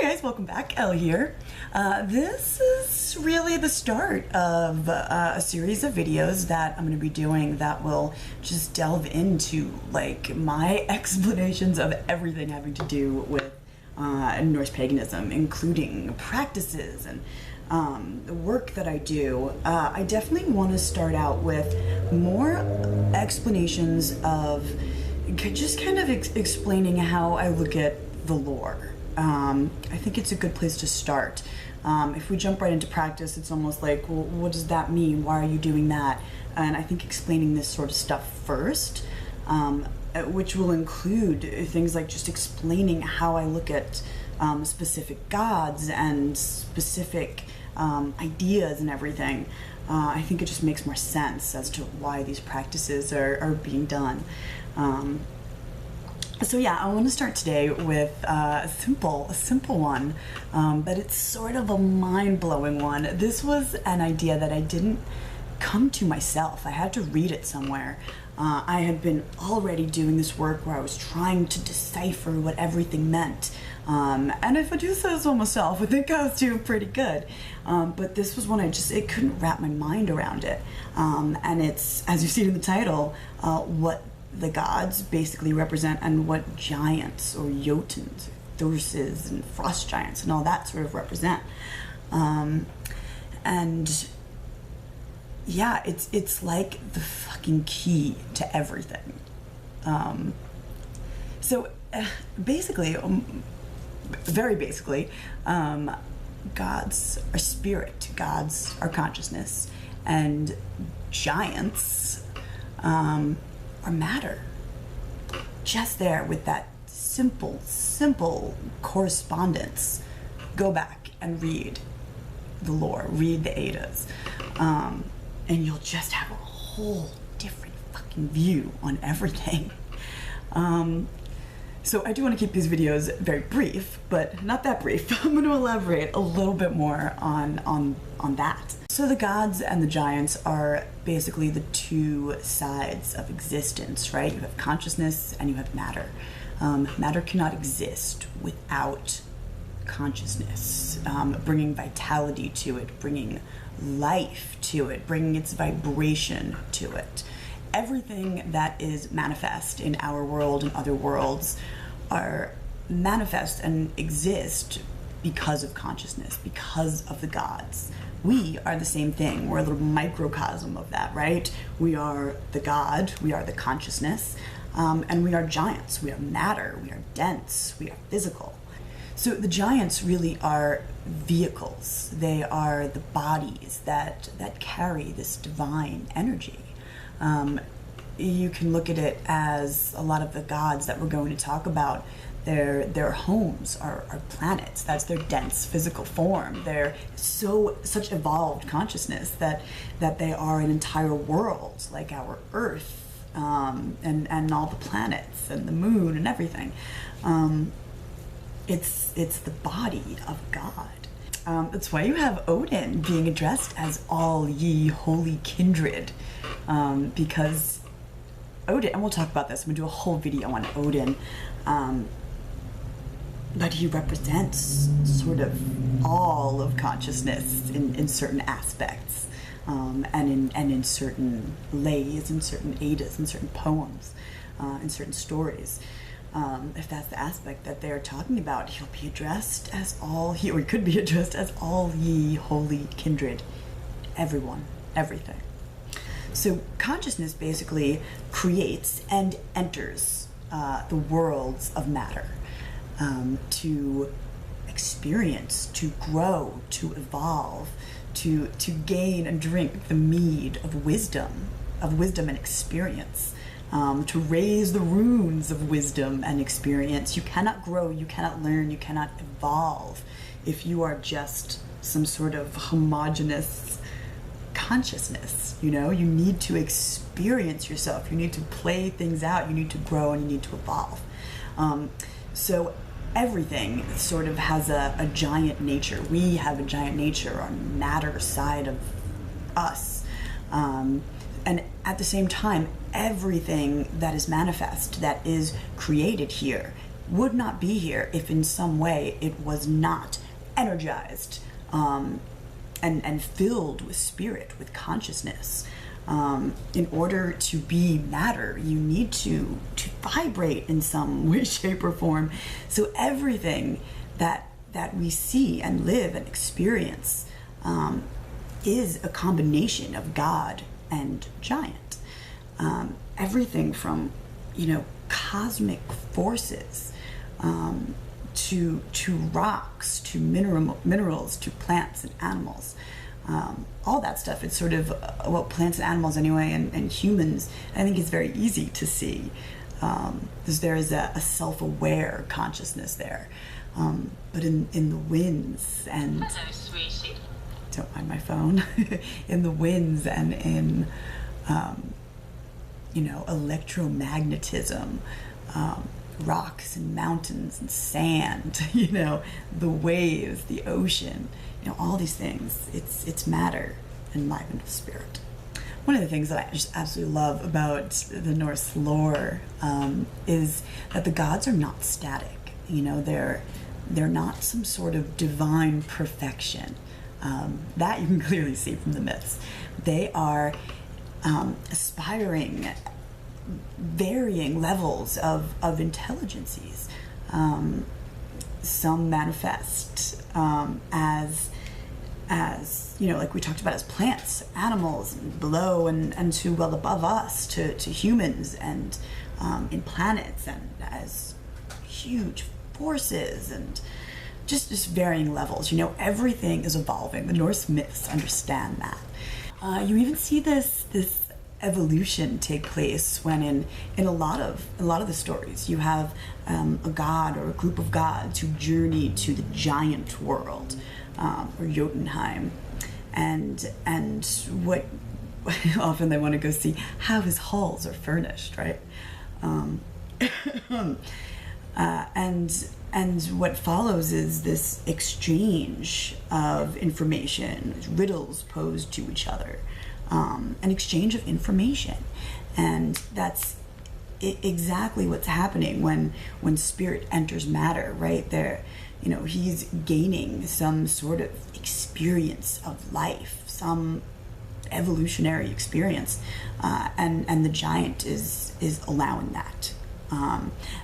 Hi guys, welcome back. Elle here. This is really the start of a series of videos that I'm going to be doing that will just delve into like my explanations of everything having to do with Norse paganism, including practices and the work that I do. I definitely want to start out with more explanations of just kind of explaining how I look at the lore. I think it's a good place to start. If we jump right into practice, it's almost like, well, what does that mean? Why are you doing that? And I think explaining this sort of stuff first, which will include things like just explaining how I look at specific gods and specific ideas and everything. I think it just makes more sense as to why these practices are being done. So yeah, I want to start today with a simple one, but it's sort of a mind-blowing one. This was an idea that I didn't come to myself. I had to read it somewhere. I had been already doing this work where I was trying to decipher what everything meant. And if I do say so myself, I think I was doing pretty good. But this was one it couldn't wrap my mind around it. And it's, as you see in the title, what the gods basically represent and what giants or jotuns, thurses and frost giants and all that sort of represent. And yeah, it's like the fucking key to everything. Basically, very basically, gods are spirit, gods are consciousness, and giants are matter. Just there with that simple correspondence. Go back and read the lore, read the Eddas, and you'll just have a whole different fucking view on everything. So I do want to keep these videos very brief, but not that brief. I'm going to elaborate a little bit more on that. So the gods and the giants are basically the two sides of existence, right? You have consciousness and you have matter. Matter cannot exist without consciousness, bringing vitality to it, bringing life to it, bringing its vibration to it. Everything that is manifest in our world and other worlds are manifest and exist because of consciousness, because of the gods. We are the same thing. We're a little microcosm of that, right? We are the god, we are the consciousness, and we are giants. We are matter, we are dense, we are physical. So the giants really are vehicles. They are the bodies that carry this divine energy. You can look at it as a lot of the gods that we're going to talk about, their homes are planets. That's their dense physical form. They're such evolved consciousness that they are an entire world, like our Earth, and all the planets and the moon and everything. It's the body of God. That's why you have Odin being addressed as all ye holy kindred, because Odin, and we'll talk about this, I'm gonna do a whole video on Odin, but he represents sort of all of consciousness in certain aspects, and in certain lays, in certain Eddas, in certain poems, in certain stories. If that's the aspect that they're talking about, he'll be addressed as or he could be addressed as all ye holy kindred, everyone, everything. So consciousness basically creates and enters the worlds of matter, to experience, to grow, to evolve, to gain and drink the mead of wisdom and experience. To raise the runes of wisdom and experience. You cannot grow, you cannot learn, you cannot evolve if you are just some sort of homogeneous consciousness. You know, you need to experience yourself, you need to play things out, you need to grow, and you need to evolve. So everything sort of has a giant nature. We have a giant nature on matter side of us. And at the same time, everything that is manifest, that is created here, would not be here if in some way it was not energized and filled with spirit, with consciousness. In order to be matter, you need to vibrate in some way, shape, or form. So everything that we see and live and experience is a combination of God and giant. Everything from, cosmic forces, to rocks, to minerals, to plants and animals. All that stuff, it's sort of, plants and animals anyway, and humans, I think it's very easy to see, because there is a self-aware consciousness there. But in the winds and... Hello, sweetie. Don't mind my phone. In the winds and in, electromagnetism, rocks and mountains and sand, the waves, the ocean, all these things, it's matter enlivened with spirit. One of the things that I just absolutely love about the Norse lore is that the gods are not static. They're not some sort of divine perfection. That you can clearly see from the myths. They are aspiring, varying levels of intelligences. Some manifest as like we talked about, as plants, animals, and below and to well above us, to humans, and in planets, and as huge forces, and just varying levels. Everything is evolving. The Norse myths understand that. You even see this evolution take place when in a lot of the stories you have a god or a group of gods who journey to the giant world, or Jotunheim, and what often they want to go see how his halls are furnished, right? And what follows is this exchange of information, riddles posed to each other, an exchange of information. And that's exactly what's happening when spirit enters matter, right? There, he's gaining some sort of experience of life, some evolutionary experience, and the giant is allowing that.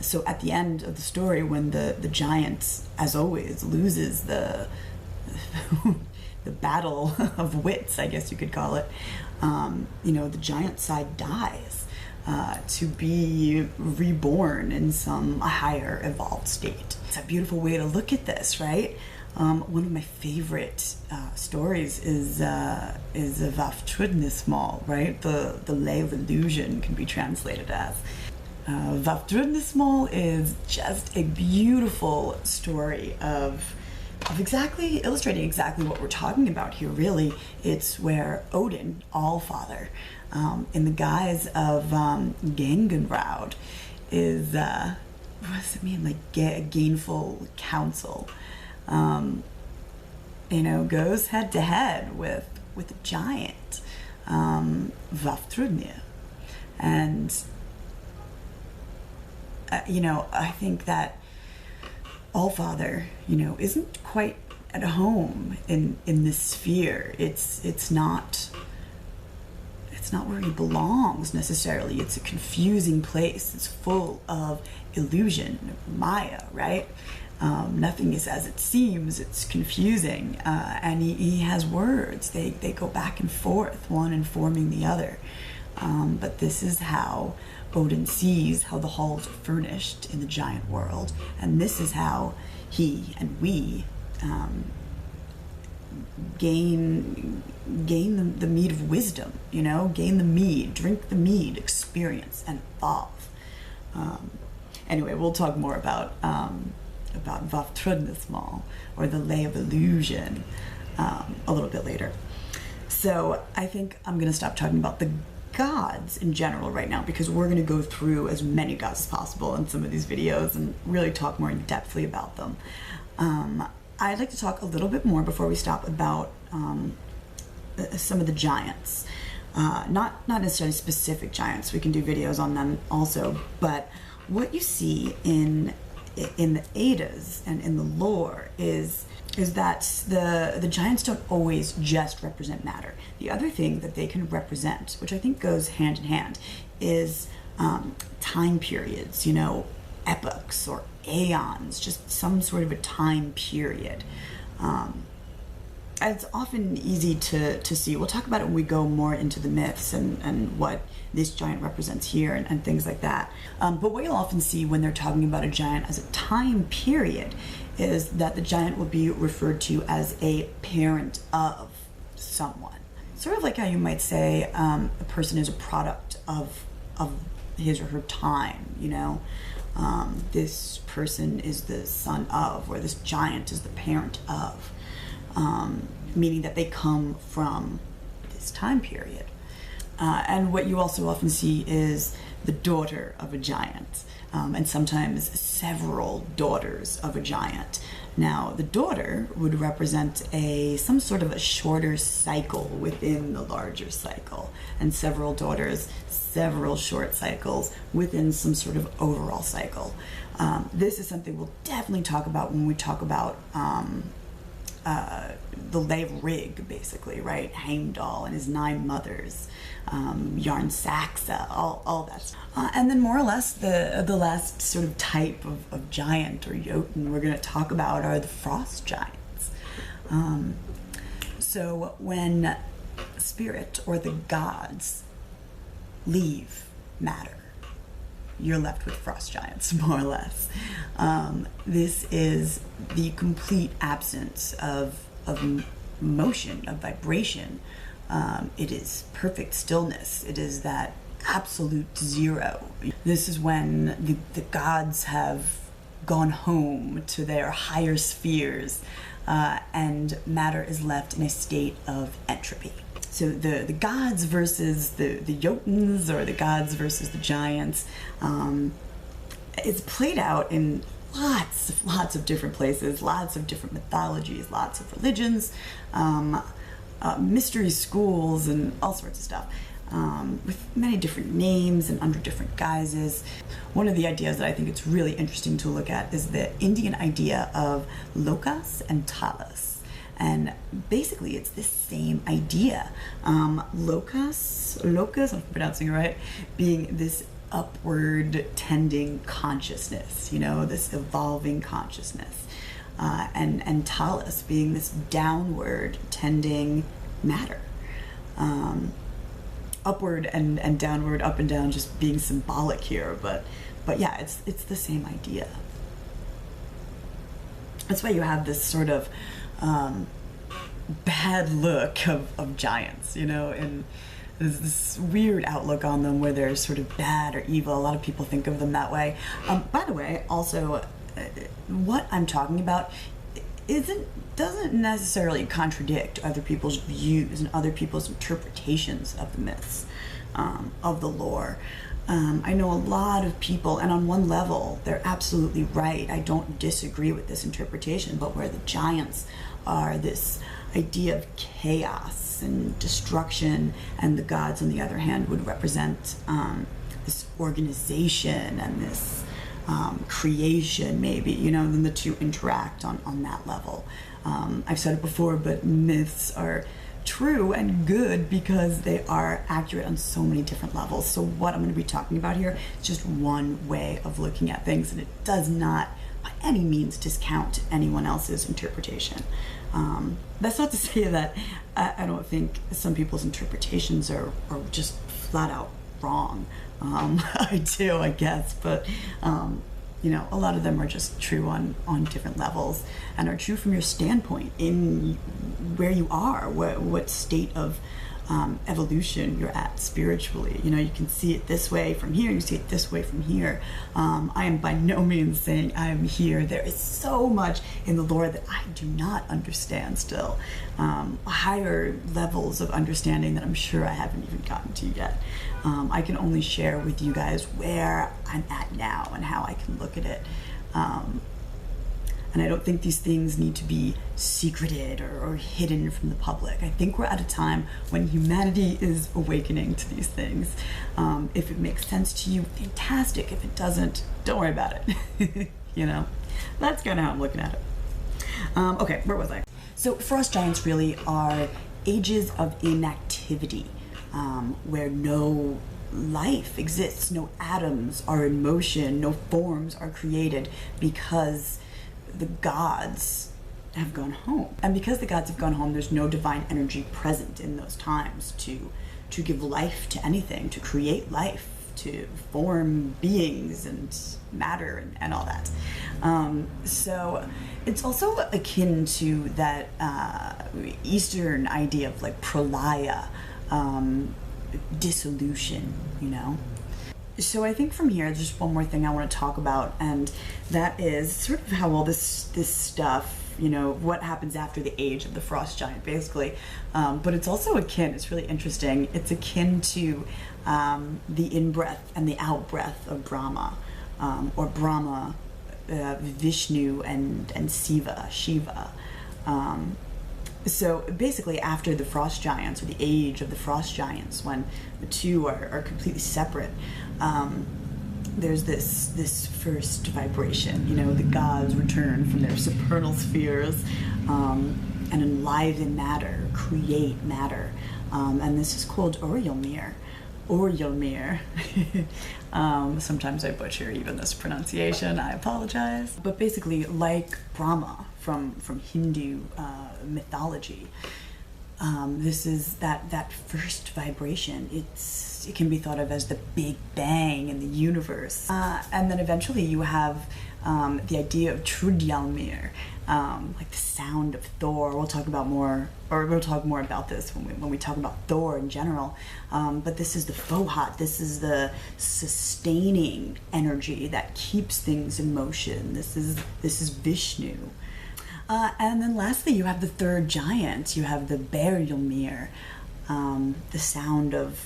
So at the end of the story, when the giant, as always, loses the battle of wits, I guess you could call it, the giant side dies to be reborn in some higher evolved state. It's a beautiful way to look at this, right? One of my favorite stories is Vafthrudnismal, right? The Lay of Illusion can be translated as. Vafthrudnismal is just a beautiful story of illustrating exactly what we're talking about here, really. It's where Odin, Allfather, in the guise of Gangenraud, is, what does it mean, like gainful counsel, goes head to head with a giant, Vafthrudnir. And I think that Allfather, isn't quite at home in this sphere. It's not where he belongs necessarily. It's a confusing place. It's full of illusion, Maya, right? Nothing is as it seems. It's confusing, and he has words. They go back and forth, one informing the other. But this is how Odin sees how the halls are furnished in the giant world, and this is how he and we gain the mead of wisdom, gain the mead, drink the mead, experience, and evolve. Anyway, we'll talk more about Vafthrudnismal, or the Lay of Illusion, a little bit later. So I think I'm going to stop talking about the gods in general right now, because we're going to go through as many gods as possible in some of these videos and really talk more in depthly about them. I'd like to talk a little bit more before we stop about some of the giants. Not necessarily specific giants. We can do videos on them also, but what you see in in the Eddas and in the lore is that the giants don't always just represent matter. The other thing that they can represent, which I think goes hand in hand, is time periods, epochs or aeons, just some sort of a time period. It's often easy to see. We'll talk about it when we go more into the myths and what this giant represents here and things like that. But what you'll often see when they're talking about a giant as a time period is that the giant will be referred to as a parent of someone. Sort of like how you might say a person is a product of his or her time, this person is the son of, or this giant is the parent of, meaning that they come from this time period. And what you also often see is the daughter of a giant, and sometimes several daughters of a giant. Now, the daughter would represent some sort of a shorter cycle within the larger cycle, and several daughters, several short cycles within some sort of overall cycle. This is something we'll definitely talk about when we talk about the lay of Rig, basically, right? Heimdall and his 9 mothers, jarnsaxa, all that stuff. And then more or less the last sort of type of giant or jotun we're going to talk about are the frost giants. So when spirit or the gods leave matter, you're left with frost giants, more or less. This is the complete absence of motion, of vibration. It is perfect stillness. It is that absolute zero. This is when the gods have gone home to their higher spheres, and matter is left in a state of entropy. So the gods versus the jotuns, or the gods versus the giants, it's played out in lots of different places, lots of different mythologies, lots of religions, mystery schools, and all sorts of stuff, with many different names and under different guises. One of the ideas that I think it's really interesting to look at is the Indian idea of lokas and talas. And basically it's this same idea. Lokas, I'm pronouncing it right, being this upward tending consciousness, this evolving consciousness. And talas being this downward tending matter. Upward and downward, up and down, just being symbolic here, but yeah, it's the same idea. That's why you have this sort of bad look of giants, and there's this weird outlook on them where they're sort of bad or evil. A lot of people think of them that way. By the way, also, what I'm talking about doesn't necessarily contradict other people's views and other people's interpretations of the myths, of the lore. I know a lot of people, and on one level, they're absolutely right. I don't disagree with this interpretation, but where the giants are this idea of chaos and destruction, and the gods, on the other hand, would represent this organization and this creation, maybe, then the two interact on that level. I've said it before, but myths are true and good because they are accurate on so many different levels. So what I'm going to be talking about here is just one way of looking at things, and it does not by any means discount anyone else's interpretation. That's not to say that I don't think some people's interpretations are just flat out wrong. I do, I guess, but a lot of them are just true on different levels, and are true from your standpoint in where you are, what state of evolution you're at spiritually. You can see it this way from here, you see it this way from here. I am by no means saying I am here. There is so much in the lore that I do not understand still. Higher levels of understanding that I'm sure I haven't even gotten to yet. I can only share with you guys where I'm at now and how I can look at it. And I don't think these things need to be secreted or hidden from the public. I think we're at a time when humanity is awakening to these things. If it makes sense to you, fantastic. If it doesn't, don't worry about it. you know? That's kind of how I'm looking at it. Okay, where was I? So frost giants really are ages of inactivity, where no life exists, no atoms are in motion, no forms are created, because the gods have gone home. And because the gods have gone home, there's no divine energy present in those times to give life to anything, to create life, to form beings and matter and all that. So it's also akin to that Eastern idea of like pralaya, dissolution, you know? So I think from here, there's just one more thing I want to talk about, and that is sort of how all this stuff, you know, what happens after the age of the frost giant, basically. But it's also akin, it's really interesting, it's akin to the in-breath and the out-breath of Brahma, or Brahma, Vishnu, and Shiva. So basically after the frost giants, or the age of the frost giants, when the two are completely separate, there's this first vibration, you know, the gods return from their supernal spheres and enliven matter, create matter, and this is called orgalmer. Sometimes I butcher even this pronunciation, I apologize. But basically, like Brahma from Hindu mythology, this is that first vibration. It can be thought of as the Big Bang in the universe. And then eventually you have the idea of trudgalmer, like the sound of Thor. We'll talk more about this when we talk about Thor in general. But this is the fohat. This is the sustaining energy that keeps things in motion. This is Vishnu. And then lastly, you have the third giant. You have the bargalmer, the sound of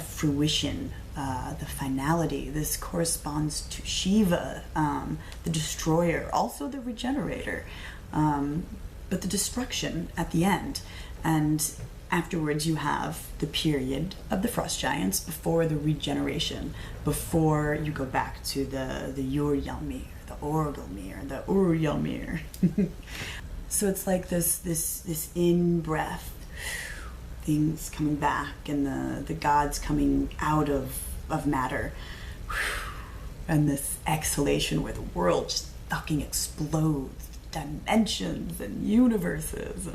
fruition, the finality. This corresponds to Shiva, the destroyer, also the regenerator, but the destruction at the end. And afterwards you have the period of the frost giants before the regeneration, before you go back to the orgalmer, the orgalmer. So it's like this in-breath, things coming back, and the gods coming out of matter, and this exhalation where the world just fucking explodes, dimensions and universes,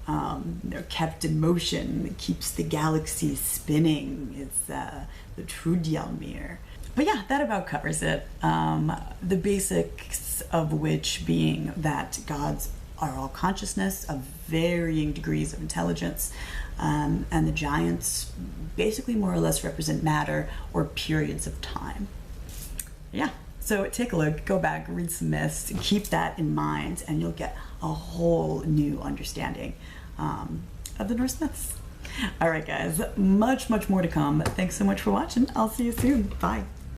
and they're kept in motion. It keeps the galaxy spinning. It's the trudgalmer. But yeah, that about covers it. The basics of which being that gods are all consciousness of varying degrees of intelligence, and the giants basically more or less represent matter or periods of time. Yeah, so take a look, go back, read some myths, keep that in mind, and you'll get a whole new understanding of the Norse myths. All right, guys, much more to come. Thanks so much for watching. I'll see you soon. Bye.